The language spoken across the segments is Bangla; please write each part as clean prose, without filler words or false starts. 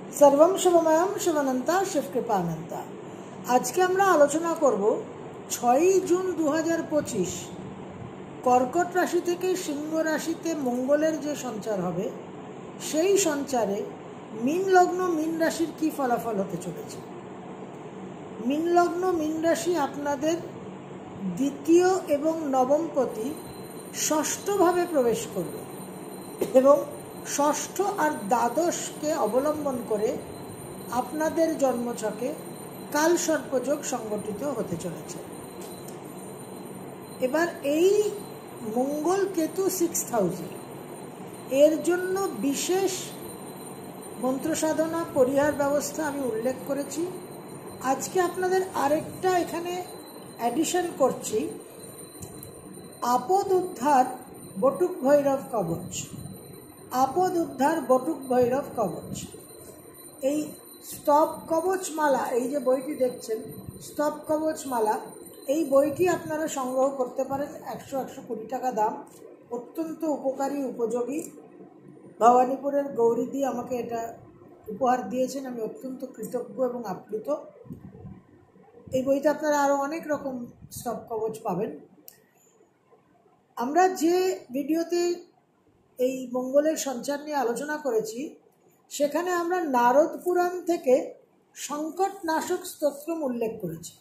सर्वम शिवमयम शिवानंता शिव कृपानंता। আজকে আমরা আলোচনা করব 6 জুন 2025 কর্কট রাশি থেকে সিংহ রাশিতে মঙ্গলের যে সঞ্চার হবে সেই সঞ্চারে মীন লগ্ন মীন রাশির কি ফলাফল হতে চলেছে। মীন লগ্ন মীন রাশি আপনাদের দ্বিতীয় এবং নবমপতি ষষ্ঠভাবে প্রবেশ করবে এবং ষষ্ঠ আর দ্বাদশকে অবলম্বন করে আপনাদের জন্মছকে কাল সর্পযোগ সংগঠিত হতে চলেছে। এবার এই মঙ্গল কেতু 6000 এর জন্য বিশেষ মন্ত্র সাধনা পরিহার ব্যবস্থা আমি উল্লেখ করেছি। আজকে আপনাদের আরেকটা এখানে অ্যাডিশন করছি, আপদ উদ্ধার বটুক ভৈরব কবচ। আপদ উদ্ধার বটুক ভৈরব কবচ, এই স্তব কবচ মালা, এই যে বইটি দেখছেন স্তব কবচ মালা, এই বইটি আপনারা সংগ্রহ করতে পারেন। 100-120 টাকা দাম, অত্যন্ত উপকারী উপযোগী। ভবানীপুরের গৌরীদি আমাকে এটা উপহার দিয়েছেন, আমি অত্যন্ত কৃতজ্ঞ এবং আপ্লুত। এই বইতে আপনারা আরও অনেক রকম স্তব কবচ পাবেন। আমরা যে ভিডিওতে এই মঙ্গলের সঞ্চার নিয়ে আলোচনা করেছি সেখানে আমরা নারদ পুরাণ থেকে সংকটনাশক স্তোত্রম উল্লেখ করেছি।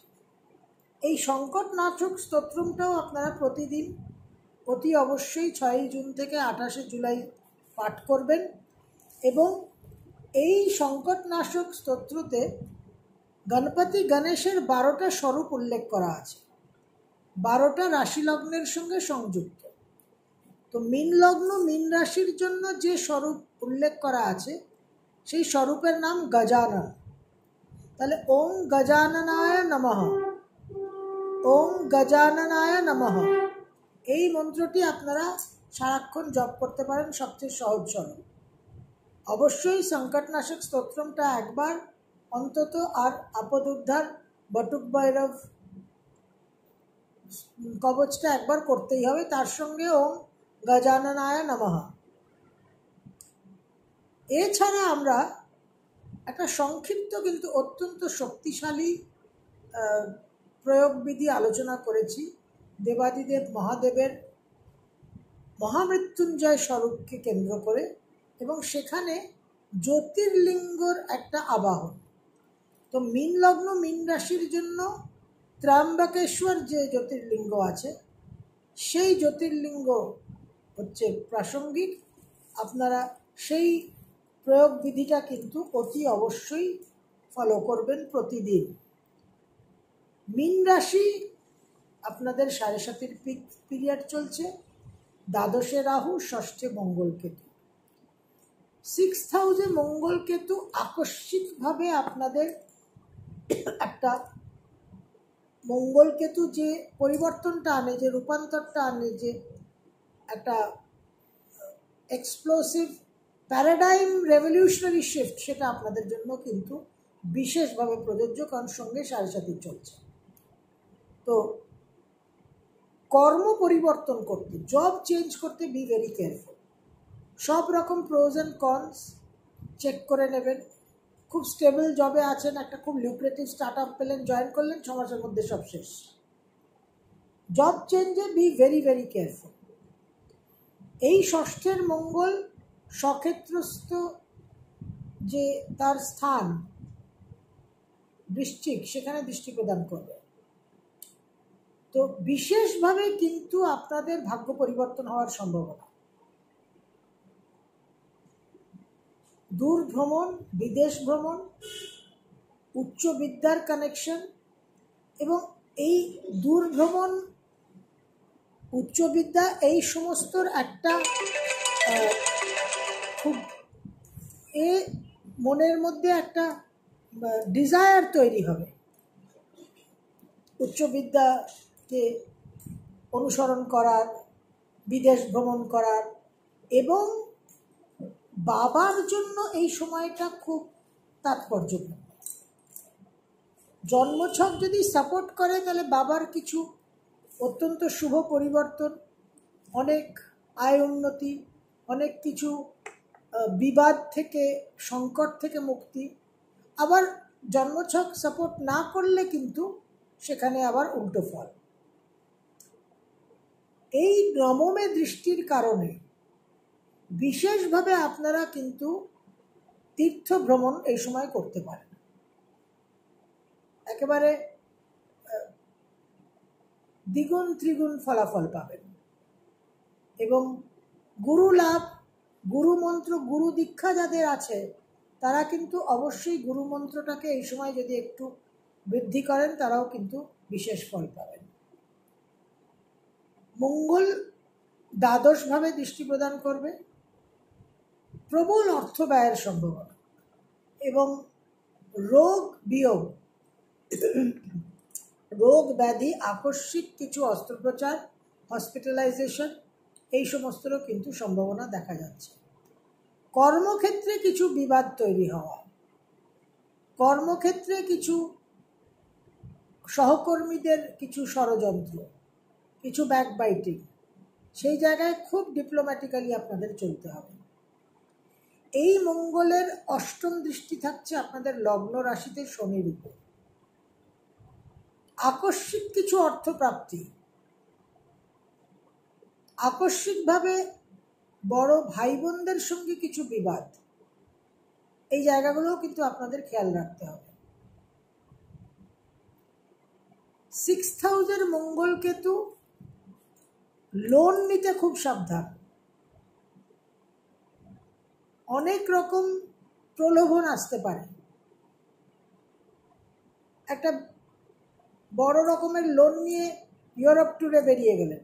এই সংকটনাশক স্তোত্রমটাও আপনারা প্রতিদিন অতি অবশ্যই 6 জুন থেকে 28 জুলাই পাঠ করবেন এবং এই সংকটনাশক স্তোত্রতে গণপতি গণেশের 12টা স্বরূপ উল্লেখ করা আছে, 12টা রাশি লগ্নের সঙ্গে সংযুক্ত। তো মীন লগ্ন মীন রাশির জন্য যে স্বরূপ উল্লেখ করা আছে সেই স্বরূপের নাম গজানন। তাহলে ওম গজাননায় নমঃ, ওম গজাননায় নমঃ, এই মন্ত্রটি আপনারা সারাক্ষণ জপ করতে পারেন, সবচেয়ে সহজ স্বরূপ। অবশ্যই সংকটনাশক স্তোত্রমটা একবার অন্তত আর আপদ উদ্ধার বটুক ভৈরব কবচটা একবার করতেই হবে, তার সঙ্গে ওম গজাননায় নমঃ। এছাড়া আমরা একটা সংক্ষিপ্ত কিন্তু অত্যন্ত শক্তিশালী প্রয়োগবিধি আলোচনা করেছি দেবাদিদেব মহাদেবের মহামৃত্যুঞ্জয় স্বরূপকে কেন্দ্র করে, এবং সেখানে জ্যোতির্লিঙ্গর একটা আবাহন। তো মীন লগ্ন মীন রাশির জন্য ত্র্যম্বকেশ্বর যে জ্যোতির্লিঙ্গ আছে সেই জ্যোতির্লিঙ্গ হচ্ছে প্রাসঙ্গিক। আপনারা সেই প্রয়োগ বিধিটা কিন্তু অতি অবশ্যই ফলো করবেন প্রতিদিন। মীন রাশি আপনাদের 7.5 পিরিয়ড চলছে, দ্বাদশে রাহু, ষষ্ঠে মঙ্গল কেতু। 6000 মঙ্গল কেতু আকস্মিকভাবে আপনাদের একটা মঙ্গল কেতু যে পরিবর্তনটা আনে, যে রূপান্তরটা আনে, যে একটা এক্সপ্লোসিভ প্যারাডাইম রেভলিউশনারি শিফট, সেটা আপনাদের জন্য কিন্তু বিশেষভাবে প্রযোজ্য, কারণ সঙ্গে 7.5 চলছে। তো কর্ম পরিবর্তন করতে, জব চেঞ্জ করতে বি ভেরি কেয়ারফুল। সব রকম প্রোজ অ্যান্ড কনস চেক করে নেবেন। খুব স্টেবল জবে আছেন, একটা খুব লিউক্রেটিভ স্টার্ট আপ পেলেন, জয়েন করলেন, 6 মাসের মধ্যে সব শেষ। জব চেঞ্জে বি ভেরি ভেরি কেয়ারফুল। এই ষষ্ঠের মঙ্গল সক্ষেত্রস্থ যে তার স্থান বৃশ্চিক, সেখানে দৃষ্টি প্রদান করবে। তো বিশেষভাবে কিন্তু আপনাদের ভাগ্য পরিবর্তন হওয়ার সম্ভাবনা। দূর ভ্রমণ, বিদেশ ভ্রমণ, উচ্চ বিদ্যার কানেকশন, এবং এই দূর ভ্রমণ, উচ্চ বিদ্যা, এই সমস্তর একটা খুব মনের মধ্যে একটা ডিজায়ার তৈরি হবে উচ্চ বিদ্যাকে অনুসরণ করার, বিদেশ ভ্রমণ করার। এবং বাবার জন্য এই সময়টা খুব তাৎপর্যপূর্ণ। জন্মছক যদি সাপোর্ট করে তাহলে বাবার কিছু অত্যন্ত শুভ পরিবর্তন, অনেক আয় উন্নতি, অনেক কিছু বিবাদ থেকে, সংকট থেকে মুক্তি। আবার জন্মছক সাপোর্ট না করলে কিন্তু সেখানে আবার উল্টো ফল। এই নবমে দৃষ্টির কারণে বিশেষভাবে আপনারা কিন্তু তীর্থ ভ্রমণ এই সময় করতে পারেন। একেবারে দ্বিগুণ ত্রিগুণ ফলাফল পাবেন। এবং গুরু লাভ, গুরু মন্ত্র, গুরু দীক্ষা যাদের আছে তারা কিন্তু অবশ্যই গুরু মন্ত্রটাকে এই সময় যদি একটু বৃদ্ধি করেন তারাও কিন্তু বিশেষ ফল পাবেন। মঙ্গল দ্বাদশভাবে দৃষ্টি প্রদান করবে, প্রবল অর্থ ব্যয়ের সম্ভাবনা এবং রোগ বিয়োগ, রোগ ব্যাধি, আকস্মিক কিছু অস্ত্রোপচার, হসপিটালাইজেশন, এই সমস্তরও কিন্তু সম্ভাবনা দেখা যাচ্ছে। কর্মক্ষেত্রে কিছু বিবাদ তৈরি হওয়া, কর্মক্ষেত্রে কিছু সহকর্মীদের কিছু ষড়যন্ত্র, কিছু ব্যাকবাইটিং, সেই জায়গায় খুব ডিপ্লোম্যাটিক্যালি আপনাদের চলতে হবে। এই মঙ্গলের অষ্টম দৃষ্টি থাকছে আপনাদের লগ্ন রাশিতে শনির উপর। আকস্মিক কিছু অর্থপ্রাপ্তি, আকস্মিকভাবে বড় ভাই বোনদের সঙ্গে কিছু বিবাদ, এই জায়গাগুলোও কিন্তু আপনাদের খেয়াল রাখতে হবে। 6th হাউসের মঙ্গল কেতু, লোন নিতে খুব সাবধান। অনেক রকম প্রলোভন আসতে পারে। একটা বড় রকমের লোন নিয়ে ইউরোপ ট্যুরে বেরিয়ে গেলেন,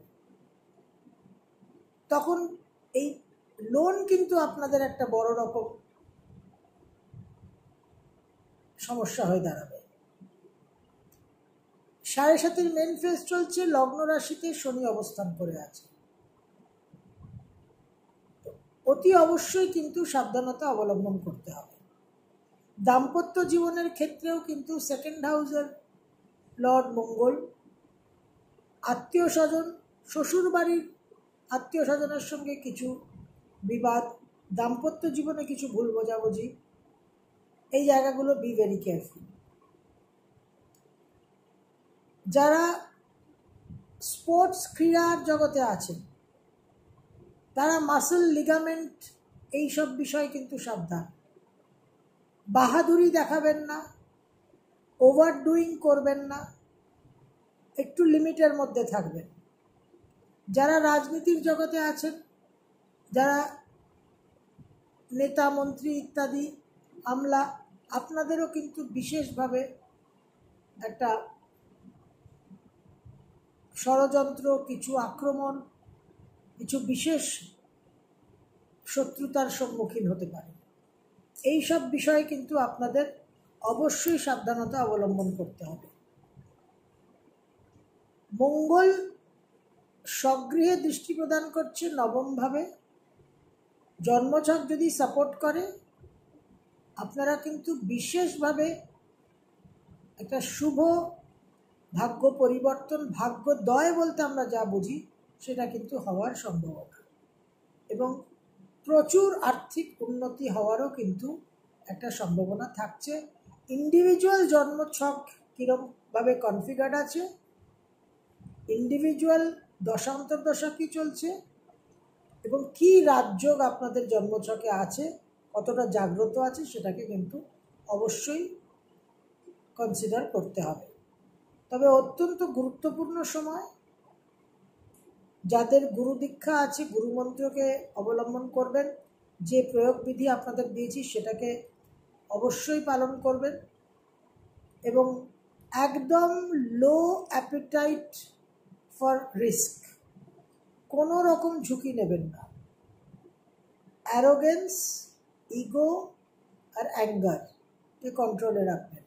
তখন এই লোন কিন্তু আপনাদের একটা বড় রকম সমস্যা হয়ে দাঁড়াবে। 7.5 মেন ফেজ চলছে, লগ্ন রাশিতে শনি অবস্থান করে আছে। অতি অবশ্যই কিন্তু সাবধানতা অবলম্বন করতে হবে। দাম্পত্য জীবনের ক্ষেত্রেও কিন্তু 2nd হাউসের লর্ড মঙ্গল, আত্মীয় স্বজন, শ্বশুর বাড়ির আত্মীয় স্বজনের সঙ্গে কিছু বিবাদ, দাম্পত্য জীবনে কিছু ভুল বোঝাবুঝি, এই জায়গাগুলো বি ভেরি কেয়ারফুল। যারা স্পোর্টস ক্রীড়ার জগতে আছেন তারা মাসল, লিগামেন্ট, এই সব বিষয় কিন্তু সাবধান। বাহাদুরি দেখাবেন না, ওভারডুইং করবেন না, একটু লিমিটের মধ্যে থাকবেন। যারা রাজনীতির জগতে আছেন, যারা নেতা মন্ত্রী ইত্যাদি আমলা, আপনাদেরও কিন্তু বিশেষভাবে একটা ষড়যন্ত্র, কিছু আক্রমণ, কিছু বিশেষ শত্রুতার সম্মুখীন হতে পারে। এই সব বিষয়ে কিন্তু আপনাদের অবশ্যই সাবধানতা অবলম্বন করতে হবে। মঙ্গল স্বগৃহে দৃষ্টি প্রদান করছে নবমভাবে। জন্মছক যদি সাপোর্ট করে আপনারা কিন্তু বিশেষভাবে একটা শুভ ভাগ্য পরিবর্তন, ভাগ্যোদয় বলতে আমরা যা বুঝি সেটা কিন্তু হওয়ার সম্ভাবনা, এবং প্রচুর আর্থিক উন্নতি হওয়ারও কিন্তু একটা সম্ভাবনা থাকছে। ইন্ডিভিজুয়াল জন্মছক কীরকমভাবে কনফিগার্ড আছে, ইন্ডিভিজুয়াল দশান্তর্দশা কী চলছে, এবং কী রাজযোগ আপনাদের জন্মছকে আছে, কতটা জাগ্রত আছে, সেটাকে কিন্তু অবশ্যই কনসিডার করতে হবে। তবে অত্যন্ত গুরুত্বপূর্ণ সময়, যাদের গুরু দীক্ষা আছে গুরুমন্ত্রকে অবলম্বন করবেন। যে প্রয়োগবিধি আপনাদের দিয়েছি সেটাকে অবশ্যই পালন করবেন, এবং একদম লো অ্যাপিটাইট ফর রিস্ক, কোনো রকম ঝুঁকি নেবেন না। অ্যারোগেন্স, ইগো আর অ্যাঙ্গারকে কন্ট্রোলে রাখবেন।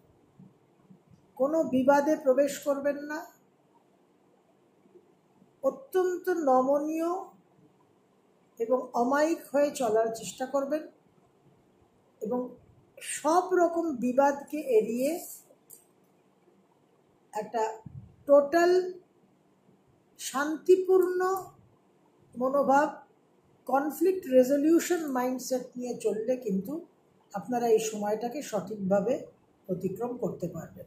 কোনো বিবাদে প্রবেশ করবেন না। অত্যন্ত নমনীয় এবং অমায়িক হয়ে চলার চেষ্টা করবেন, এবং সব রকম বিবাদকে এড়িয়ে একটা টোটাল শান্তিপূর্ণ মনোভাব কনফ্লিক্ট রেজলিউশন মাইন্ডসেট নিয়ে চললে কিন্তু আপনারা এই সময়টাকে সঠিকভাবে অতিক্রম করতে পারবেন।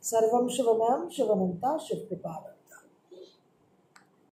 সর্বম শুভময়ম শুভমন্তা শুভকৃপাবন।